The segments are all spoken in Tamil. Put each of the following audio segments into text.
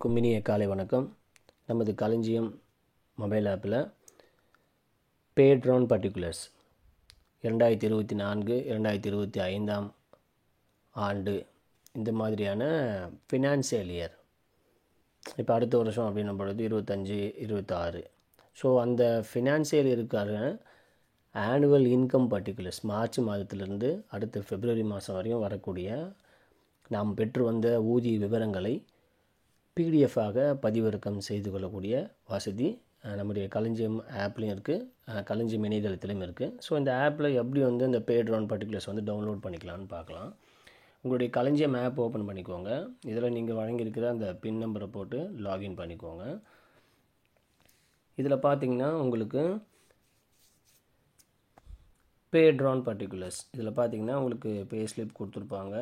கும்பினிய காலை வணக்கம். நமது களஞ்சியம் மொபைல் ஆப்பில் பேட் ரவுண்ட் பர்டிகுலர்ஸ் 2024 2025 ஆண்டு இந்த மாதிரியான ஃபினான்சியல் இயர், இப்போ அடுத்த வருஷம் அப்படின்னும் பொழுது 25 26. ஸோ அந்த ஃபினான்சியல் இருக்கான ஆனுவல் இன்கம் பர்டிகுலர்ஸ் மார்ச் மாதத்திலிருந்து அடுத்த பிப்ரவரி மாதம் வரையும் வரக்கூடிய நாம் பெற்று வந்த ஊதிய விவரங்களை பிடிஎஃபாக பதிவிறக்கம் செய்து கொள்ளக்கூடிய வசதி நம்முடைய களஞ்சியம் ஆப்லேயும் இருக்குது, களஞ்சியம் இணையதளத்திலையும் இருக்குது. ஸோ இந்த ஆப்பில் எப்படி அந்த பேட் ரவுண்ட் பர்டிகுலர்ஸ் டவுன்லோட் பண்ணிக்கலாம்னு பார்க்கலாம். உங்களுடைய களஞ்சியம் ஆப் ஓப்பன் பண்ணிக்கோங்க. இதில் நீங்கள் வழங்கியிருக்கிற அந்த பின் நம்பரை போட்டு லாகின் பண்ணிக்கோங்க. இதில் பார்த்தீங்கன்னா உங்களுக்கு பேட் ரவுண்ட் பர்டிகுலர்ஸ், இதில் பார்த்தீங்கன்னா உங்களுக்கு பே ஸ்லிப் கொடுத்துருப்பாங்க,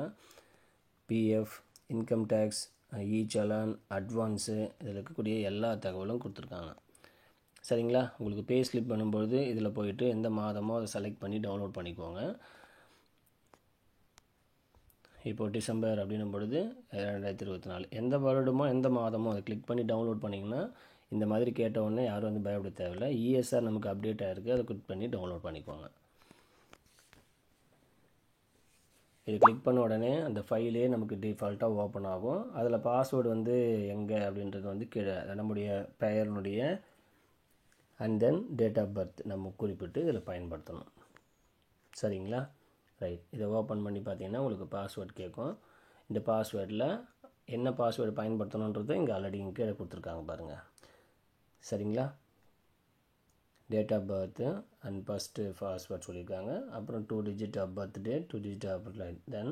PF, income tax, challan, advance, இதில் இருக்கக்கூடிய எல்லா தகவலும் கொடுத்துருக்காங்க. சரிங்களா? உங்களுக்கு பே ஸ்லிப் பண்ணும்பொழுது இதில் போயிட்டு எந்த மாதமோ அதை செலக்ட் பண்ணி டவுன்லோட் பண்ணிக்கோங்க. இப்போது டிசம்பர் அப்படின்னும் பொழுது 2024 எந்த வருடமோ எந்த மாதமோ அதை கிளிக் பண்ணி டவுன்லோட் பண்ணிங்கன்னா இந்த மாதிரி கேட்ட உடனே யாரும் பயப்பட தேவையில்லை. இஎஸ்ஆர் நமக்கு அப்டேட் ஆகிருக்கு, அதை கிளிக் பண்ணி டவுன்லோட் பண்ணிக்கோங்க. இது கிளிக் பண்ண உடனே அந்த ஃபைலே நமக்கு டிஃபால்ட்டாக ஓப்பன் ஆகும். அதில் பாஸ்வேர்டு எங்கே அப்படின்றது கீழே நம்முடைய பெயருடைய and then date of birth நம்ம குறிப்பிட்டு இதில் பயன்படுத்தணும். சரிங்களா? ரைட். இதை ஓப்பன் பண்ணி பார்த்தீங்கன்னா உங்களுக்கு பாஸ்வேர்டு கேட்கும். இந்த பாஸ்வேர்டில் என்ன பாஸ்வேர்டு பயன்படுத்தணுன்றது இங்கே ஆல்ரெடி இங்கே கீழே கொடுத்துருக்காங்க பாருங்கள். சரிங்களா? Date of birth and first password சொல்லியிருக்காங்க. அப்புறம் 2 digit of birth date, 2 digit of then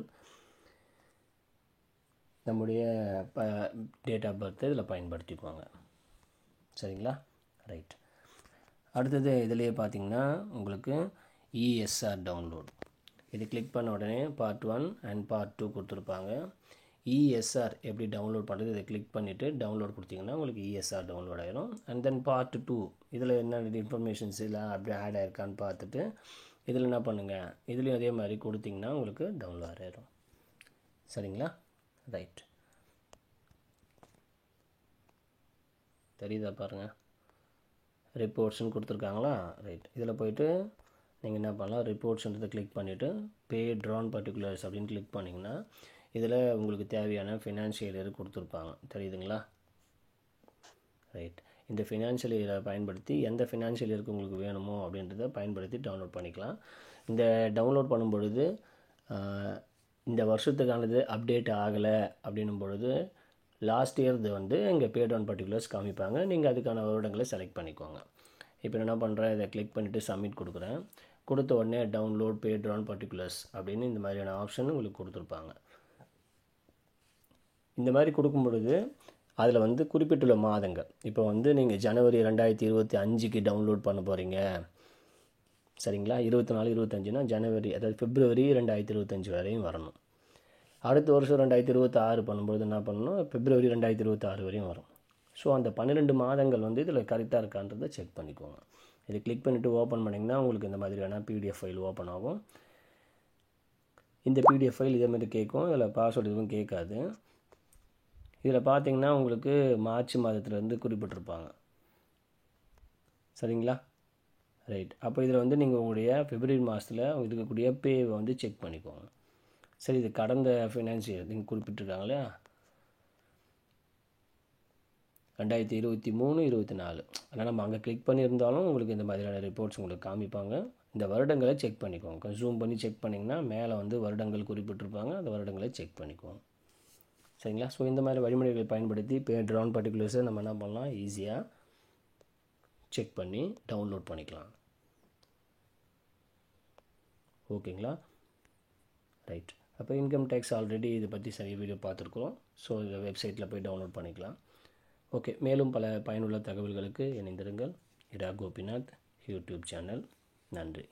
நம்முடைய டேட் ஆஃப் பர்த்து இதில் பயன்படுத்திக்குவாங்க. சரிங்களா? ரைட். அடுத்தது இதிலேயே பார்த்தீங்கன்னா உங்களுக்கு இஎஸ்ஆர் டவுன்லோட். இது கிளிக் பண்ண உடனே பார்ட் 1 அண்ட் பார்ட் 2 கொடுத்துருப்பாங்க. இஎஸ்ஆர் எப்படி டவுன்லோட் பண்ணுறது, இதை கிளிக் பண்ணிவிட்டு டவுன்லோட் கொடுத்தீங்கன்னா உங்களுக்கு இஎஸ்ஆர் டவுன்லோட் ஆகிரும். அண்ட் தென் பார்ட் 2 இதில் என்ன இன்ஃபர்மேஷன்ஸ் எல்லாம் அப்படியே ஆட் ஆகிருக்கான்னு பார்த்துட்டு இதில் என்ன பண்ணுங்கள், இதுலேயும் அதே மாதிரி கொடுத்திங்கன்னா உங்களுக்கு டவுன்லோட் ஆகிரும். சரிங்களா? ரைட். தெரியுதா பாருங்கள், ரிப்போர்ட்ஸ்னு கொடுத்துருக்காங்களா? ரைட். இதில் போய்ட்டு நீங்கள் என்ன பண்ணலாம், ரிப்போர்ட்ஸ்ன்றதை கிளிக் பண்ணிவிட்டு பேட் ரவுண்ட் பர்டிகுலர்ஸ் அப்படின்னு கிளிக் பண்ணிங்கன்னா இதில் உங்களுக்கு தேவையான ஃபினான்ஷியல் இயர் கொடுத்துருப்பாங்க. தெரியுதுங்களா? ரைட். இந்த ஃபினான்ஷியல் இயரை பயன்படுத்தி எந்த ஃபினான்ஷியல் இயருக்கு உங்களுக்கு வேணுமோ அப்படின்றத பயன்படுத்தி டவுன்லோட் பண்ணிக்கலாம். இந்த டவுன்லோட் பண்ணும் பொழுது இந்த வருஷத்துக்கானது அப்டேட் ஆகலை அப்படின்னும் பொழுது லாஸ்ட் இயர்து இங்கே பேட் ரவுண்ட் பர்டிகுலர்ஸ் காமிப்பாங்க. நீங்கள் அதுக்கான வருடங்களை செலக்ட் பண்ணிக்கோங்க. இப்போ என்ன பண்ணுறேன், இதை கிளிக் பண்ணிவிட்டு சப்மிட் கொடுக்குறேன். கொடுத்த உடனே டவுன்லோட் பேட் ரவுண்ட் பர்டிகுலர்ஸ் அப்படின்னு இந்த மாதிரியான ஆப்ஷன் உங்களுக்கு கொடுத்துருப்பாங்க. இந்த மாதிரி கொடுக்கும் பொழுது அதில் குறிப்பிட்டுள்ள மாதங்கள், இப்போ நீங்கள் ஜனவரி 2025க்கு டவுன்லோட் பண்ண போகிறீங்க. சரிங்களா? 24 25னா ஜனவரி, அதாவது பிப்ரவரி 2025 வரையும் வரணும். அடுத்த வருஷம் 2026 பண்ணும்போது என்ன பண்ணணும், பிப்ரவரி 2026 வரையும் வரும். ஸோ அந்த 12 மாதங்கள் இதில் கரெக்டாக இருக்கான்றதை செக் பண்ணிக்கோங்க. இதை கிளிக் பண்ணிவிட்டு ஓப்பன் பண்ணிங்கன்னா உங்களுக்கு இந்த மாதிரியான பிடிஎஃப் ஃபைல் ஓப்பன் ஆகும். இந்த பிடிஎஃப் ஃபைல் இதே மாதிரி கேட்கும், இதில் பாஸ்வேர்டு எதுவும் கேட்காது. இதில் பார்த்தீங்கன்னா உங்களுக்கு மார்ச் மாதத்துலேருந்து குறிப்பிட்டிருப்பாங்க. சரிங்களா? ரைட். அப்போ இதில் நீங்கள் உங்களுடைய பிப்ரவரி மாதத்தில் இருக்கக்கூடிய பேவை செக் பண்ணிக்கோங்க. சரி, இது கடந்த ஃபினான்ஷியல் நீங்கள் குறிப்பிட்டிருக்காங்களா 2023 24. ஆனால் நம்ம அங்கே கிளிக் பண்ணியிருந்தாலும் உங்களுக்கு இந்த மாதிரியான ரிப்போர்ட்ஸ் உங்களுக்கு காமிப்பாங்க. இந்த வருடங்களை செக் பண்ணிக்கோங்க. ஜூம் பண்ணி செக் பண்ணிங்கன்னா மேலே வருடங்கள் குறிப்பிட்டிருப்பாங்க, அந்த வருடங்களை செக் பண்ணிக்கோங்க. சரிங்களா? ஸோ இந்த மாதிரி வழிமுறைகளை பயன்படுத்தி பேட் ரவுண்ட் பர்டிகுலர்ஸை நம்ம என்ன பண்ணலாம், ஈஸியாக செக் பண்ணி டவுன்லோட் பண்ணிக்கலாம். ஓகேங்களா? ரைட். அப்போ இன்கம் டேக்ஸ் ஆல்ரெடி இதை பற்றி சரி வீடியோ பார்த்துருக்குறோம். ஸோ இந்த வெப்சைட்டில் போய் டவுன்லோட் பண்ணிக்கலாம். ஓகே. மேலும் பல பயனுள்ள தகவல்களுக்கு இணைந்திருங்கள். இரா கோபிநாத் யூடியூப் சேனல். நன்றி.